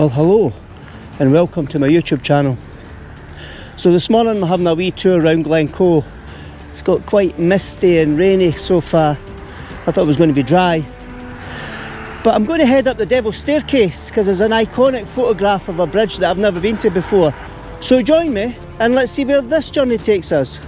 Well, hello and welcome to my YouTube channel. So this morning I'm having a wee tour around Glencoe. It's got quite misty and rainy so far. I thought it was going to be dry. But I'm going to head up the Devil's Staircase because there's an iconic photograph of a bridge that I've never been to before. So join me and let's see where this journey takes us.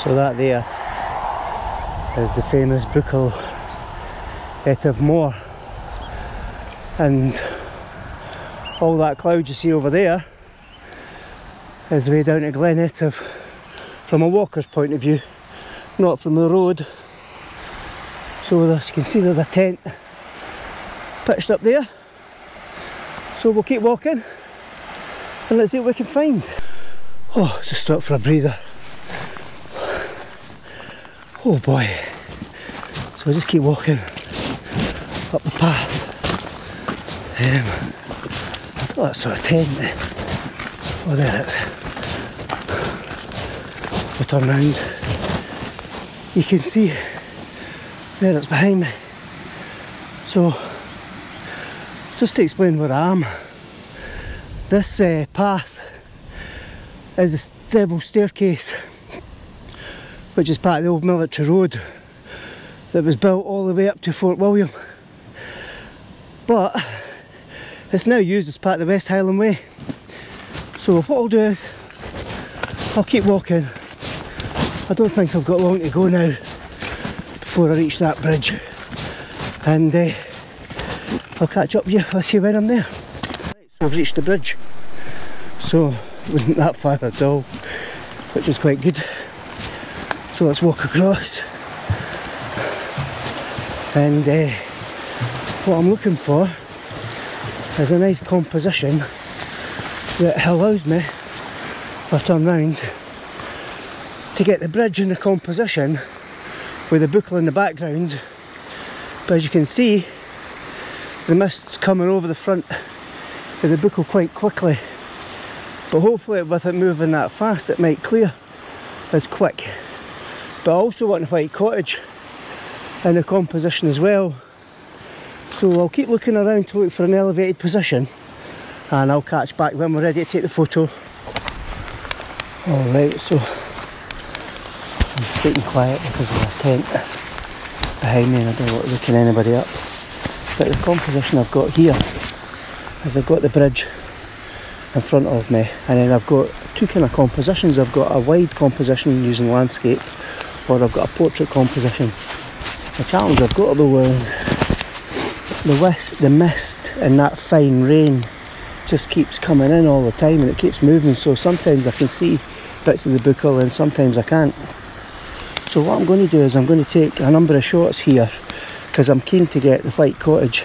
So that there is the famous buckle of Moor, and all that cloud you see over there is way down to Glencoe from a walker's point of view, not from the road. So as you can see, there's a tent pitched up there, so we'll keep walking and let's see what we can find. Oh, just stop for a breather. Oh boy. So I just keep walking up the path. I thought I saw a tent. Oh, there it is. We'll turn round. You can see there it's behind me. So just to explain where I am, this path is the Devil's Staircase, which is part of the old military road that was built all the way up to Fort William. But it's now used as part of the West Highland Way. So what I'll do is, I'll keep walking. I don't think I've got long to go now before I reach that bridge. And I'll catch up with you, let's see when I'm there. Right, so I've reached the bridge. So it wasn't that far at all, which is quite good. So let's walk across, and what I'm looking for is a nice composition that allows me, if I turn round, to get the bridge in the composition with the buckle in the background. But as you can see, the mist's coming over the front of the buckle quite quickly, but hopefully with it moving that fast it might clear as quick. But I also want a white cottage in the composition as well. So I'll keep looking around to look for an elevated position, and I'll catch back when we're ready to take the photo. Alright, so I'm staying quiet because there's a tent behind me and I don't want to look anybody up. But the composition I've got here is I've got the bridge in front of me, and then I've got two kind of compositions. I've got a wide composition using landscape, or I've got a portrait composition. The challenge I've got though is the mist and that fine rain just keeps coming in all the time and it keeps moving, so sometimes I can see bits of the buckle and sometimes I can't. So what I'm going to do is I'm going to take a number of shots here because I'm keen to get the white cottage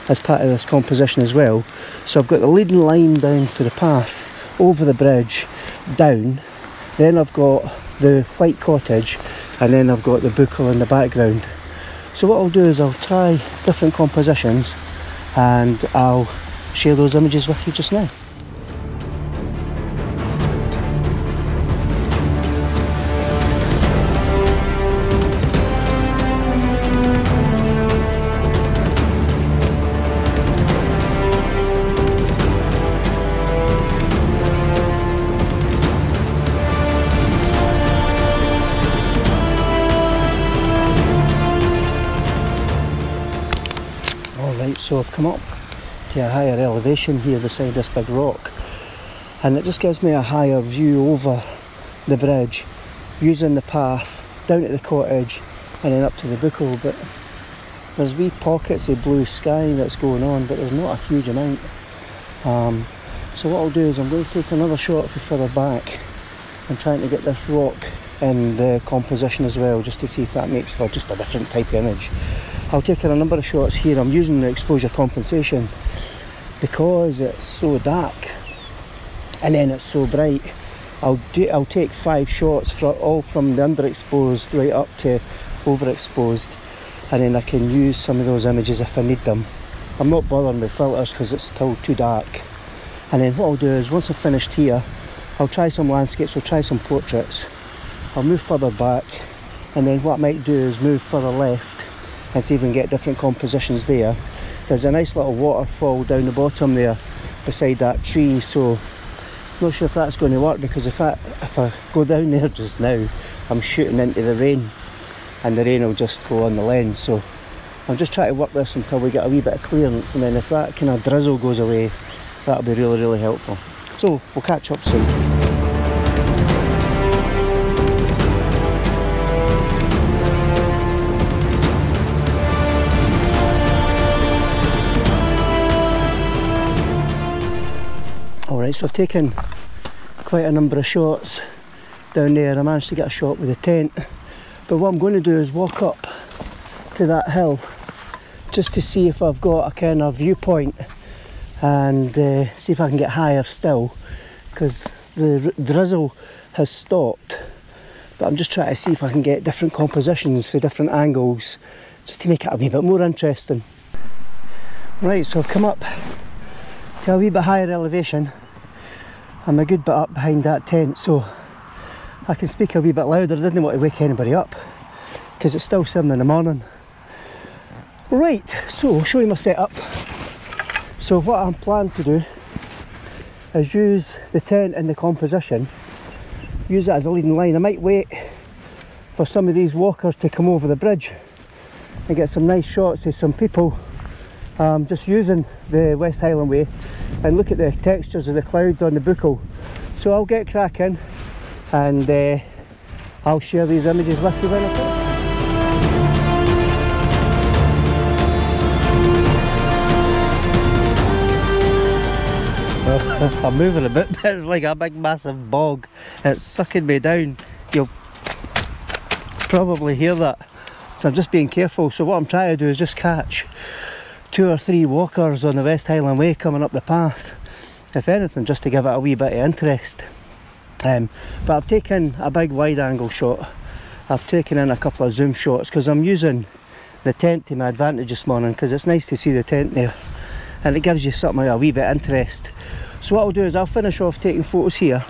as part of this composition as well. So I've got the leading line down for the path over the bridge down, then I've got the white cottage, and then I've got the buckle in the background. So what I'll do is I'll try different compositions and I'll share those images with you just now. So I've come up to a higher elevation here beside this big rock, and it just gives me a higher view over the bridge using the path down to the cottage and then up to the buckle. But there's wee pockets of blue sky that's going on, but there's not a huge amount. So what I'll do is I'm going to take another shot for further back and trying to get this rock in the composition as well, just to see if that makes for just a different type of image. I'll take a number of shots here. I'm using the exposure compensation because it's so dark and then it's so bright, I'll take 5 shots all from the underexposed right up to overexposed, and then I can use some of those images if I need them. I'm not bothering with filters because it's still too dark. And then what I'll do is, once I've finished here, I'll try some landscapes, I'll try some portraits. I'll move further back, and then what I might do is move further left and see if we can get different compositions there. There's a nice little waterfall down the bottom there beside that tree, so I'm not sure if that's going to work, because if I go down there just now, I'm shooting into the rain, and the rain will just go on the lens. So I'm just trying to work this until we get a wee bit of clearance, and then if that kind of drizzle goes away, that'll be really, really helpful. So we'll catch up soon. Alright, so I've taken quite a number of shots down there. I managed to get a shot with the tent, but what I'm going to do is walk up to that hill just to see if I've got a kind of viewpoint, and see if I can get higher still, because the drizzle has stopped, but I'm just trying to see if I can get different compositions for different angles, just to make it a wee bit more interesting. Right, so I've come up to a wee bit higher elevation. I'm a good bit up behind that tent, so I can speak a wee bit louder. I didn't want to wake anybody up because it's still 7 in the morning. Right, so I'll show you my setup. So what I'm planning to do is use the tent in the composition, use it as a leading line. I might wait for some of these walkers to come over the bridge and get some nice shots of some people just using the West Highland Way, and look at the textures of the clouds on the buccal. So I'll get cracking, and I'll share these images with you when I can. I'm moving a bit, but it's like a big massive bog. It's sucking me down. You'll probably hear that. So I'm just being careful. So what I'm trying to do is just catch 2 or 3 walkers on the West Highland Way coming up the path, if anything, just to give it a wee bit of interest. But I've taken a big wide angle shot. I've taken in a couple of zoom shots because I'm using the tent to my advantage this morning, because it's nice to see the tent there and it gives you something of a wee bit of interest. So what I'll do is I'll finish off taking photos here,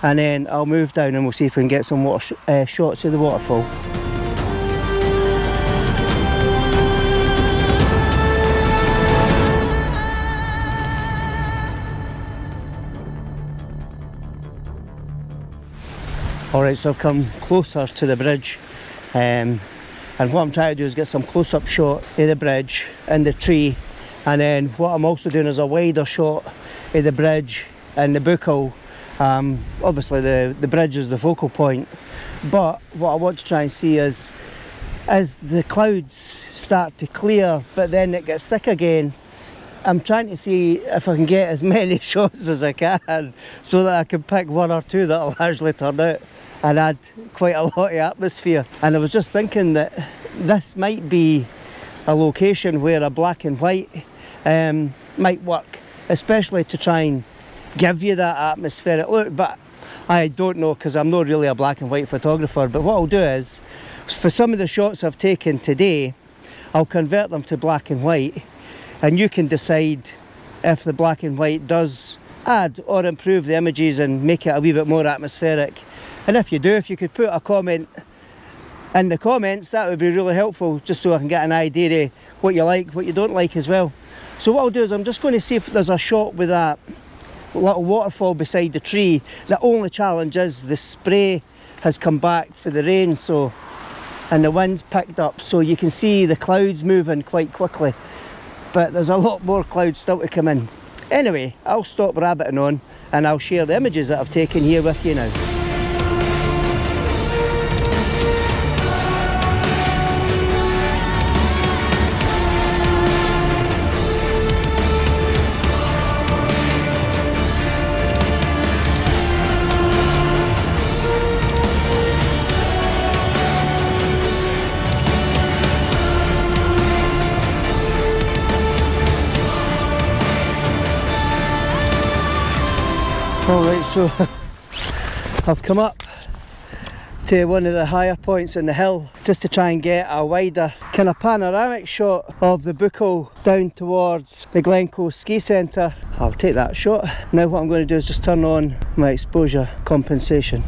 and then I'll move down and we'll see if we can get some shots of the waterfall. Alright, so I've come closer to the bridge, and what I'm trying to do is get some close-up shot of the bridge and the tree, and then what I'm also doing is a wider shot of the bridge and the buccal. Obviously the bridge is the focal point, but what I want to try and see is, as the clouds start to clear but then it gets thick again, I'm trying to see if I can get as many shots as I can, so that I can pick 1 or 2 that'll actually turn out and add quite a lot of atmosphere. And I was just thinking that this might be a location where a black and white might work, especially to try and give you that atmospheric look. But I don't know, because I'm not really a black and white photographer. But what I'll do is, for some of the shots I've taken today, I'll convert them to black and white, and you can decide if the black and white does add or improve the images and make it a wee bit more atmospheric. And if you do, if you could put a comment in the comments, that would be really helpful, just so I can get an idea of what you like, what you don't like as well. So what I'll do is I'm just going to see if there's a shot with that little waterfall beside the tree. The only challenge is the spray has come back for the rain, so, and the wind's picked up, so you can see the clouds moving quite quickly, but there's a lot more clouds still to come in. Anyway, I'll stop rabbiting on and I'll share the images that I've taken here with you now. Alright, so I've come up to one of the higher points in the hill just to try and get a wider kind of panoramic shot of the Buckle down towards the Glencoe ski centre. I'll take that shot. Now what I'm going to do is just turn on my exposure compensation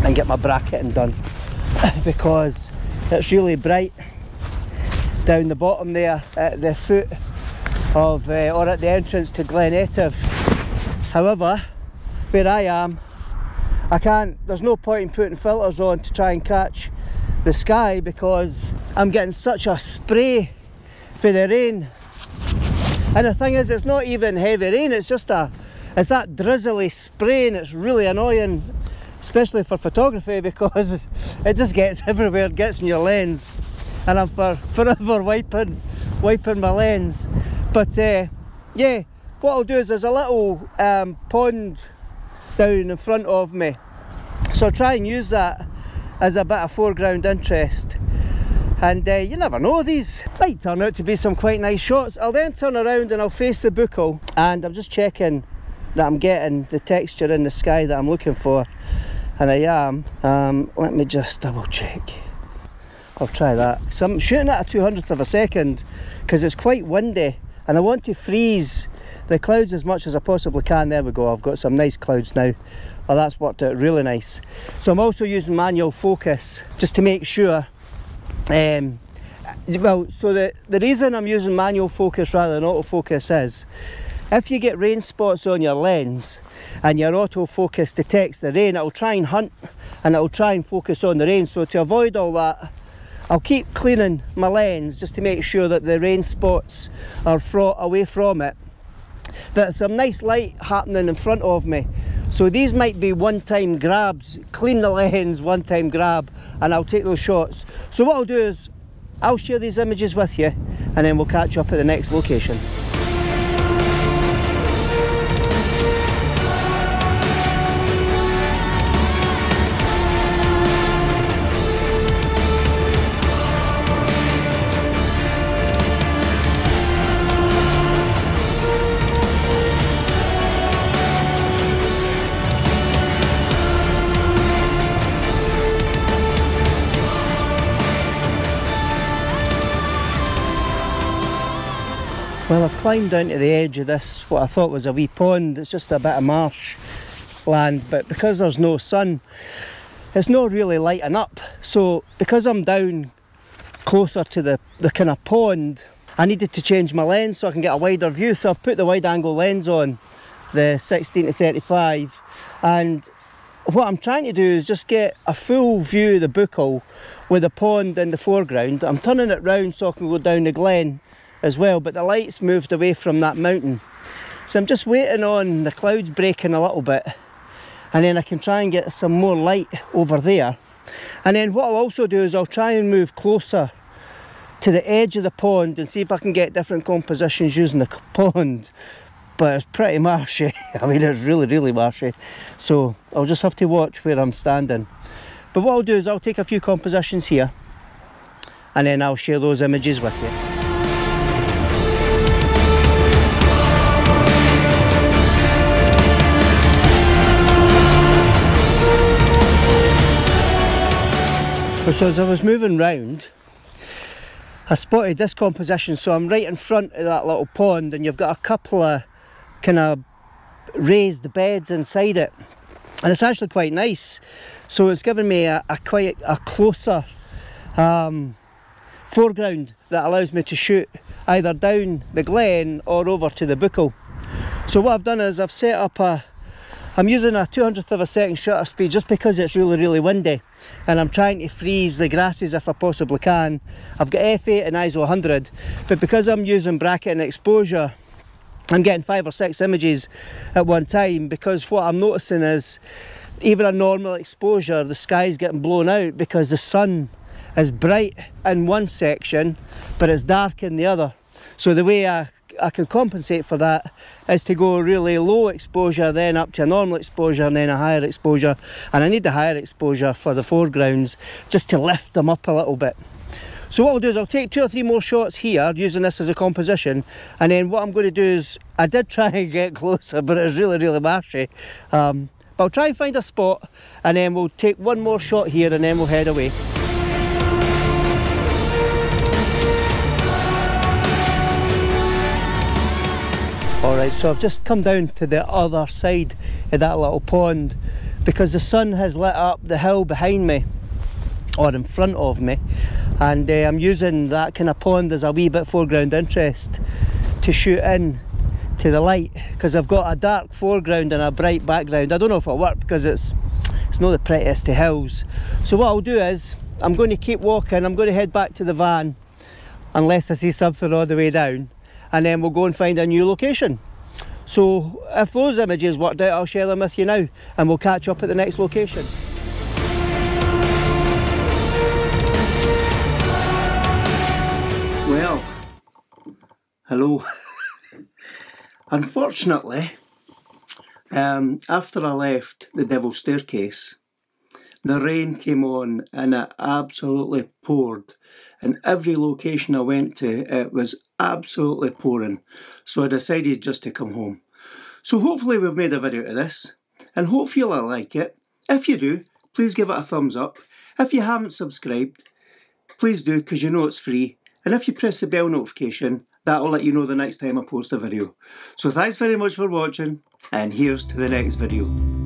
and get my bracketing done because it's really bright down the bottom there at the foot of or at the entrance to Glencoe. However, where I am, there's no point in putting filters on to try and catch the sky because I'm getting such a spray for the rain. And the thing is, it's not even heavy rain, it's that drizzly spray, and it's really annoying, especially for photography, because it just gets everywhere, it gets in your lens, and I'm forever wiping my lens. But yeah, what I'll do is there's a little pond down in front of me, so I'll try and use that as a bit of foreground interest, and you never know, these might turn out to be some quite nice shots. I'll then turn around and I'll face the Buckle, and I'm just checking that I'm getting the texture in the sky that I'm looking for, and I am. Let me just double check. I'll try that. So I'm shooting at a 200th of a second because it's quite windy and I want to freeze the clouds as much as I possibly can. There we go, I've got some nice clouds now. Oh, that's worked out really nice. So I'm also using manual focus just to make sure. Well, so the reason I'm using manual focus rather than autofocus is, if you get rain spots on your lens and your autofocus detects the rain, it'll try and hunt and it'll try and focus on the rain. So to avoid all that, I'll keep cleaning my lens just to make sure that the rain spots are away from it. But some nice light happening in front of me, so these might be one-time grabs. Clean the lens, one-time grab, and I'll take those shots. So what I'll do is I'll share these images with you and then we'll catch up at the next location. Well, I've climbed down to the edge of this, what I thought was a wee pond. It's just a bit of marsh land, but because there's no sun, it's not really lighting up. So because I'm down closer to the kind of pond, I needed to change my lens so I can get a wider view. So I've put the wide angle lens on, the 16-35, and what I'm trying to do is just get a full view of the Buckle with the pond in the foreground. I'm turning it round so I can go down the glen as well, but the light's moved away from that mountain, so I'm just waiting on the clouds breaking a little bit, and then I can try and get some more light over there. And then what I'll also do is I'll try and move closer to the edge of the pond and see if I can get different compositions using the pond, but it's pretty marshy. I mean, it's really marshy, so I'll just have to watch where I'm standing. But what I'll do is I'll take a few compositions here and then I'll share those images with you. So as I was moving round, I spotted this composition. So I'm right in front of that little pond, and you've got a couple of kind of raised beds inside it, and it's actually quite nice. So it's given me a quite a closer foreground that allows me to shoot either down the glen or over to the Buckle. So what I've done is I've set up I'm using a 200th of a second shutter speed just because it's really windy, and I'm trying to freeze the grasses if I possibly can. I've got f8 and ISO 100, but because I'm using bracket and exposure, I'm getting 5 or 6 images at one time, because what I'm noticing is even a normal exposure, the sky's getting blown out because the sun is bright in one section but it's dark in the other. So the way I can compensate for that is to go really low exposure, then up to a normal exposure, and then a higher exposure. And I need the higher exposure for the foregrounds just to lift them up a little bit. So what I'll do is I'll take 2 or 3 more shots here using this as a composition, and then what I'm going to do is, I did try and get closer but it was really marshy, but I'll try and find a spot and then we'll take 1 more shot here and then we'll head away. Alright, so I've just come down to the other side of that little pond because the sun has lit up the hill behind me, or in front of me, and I'm using that kind of pond as a wee bit foreground interest to shoot in to the light, because I've got a dark foreground and a bright background. I don't know if it'll work because it's not the prettiest of hills. So what I'll do is, I'm going to keep walking, I'm going to head back to the van unless I see something on the way down, and then we'll go and find a new location. So if those images worked out, I'll share them with you now and we'll catch up at the next location. Well, hello. Unfortunately, after I left the Devil's Staircase, the rain came on and it absolutely poured. In every location I went to, it was absolutely pouring. So I decided just to come home. So hopefully we've made a video of this, and hopefully you'll like it. If you do, please give it a thumbs up. If you haven't subscribed, please do, because you know it's free. And if you press the bell notification, that'll let you know the next time I post a video. So thanks very much for watching, and here's to the next video.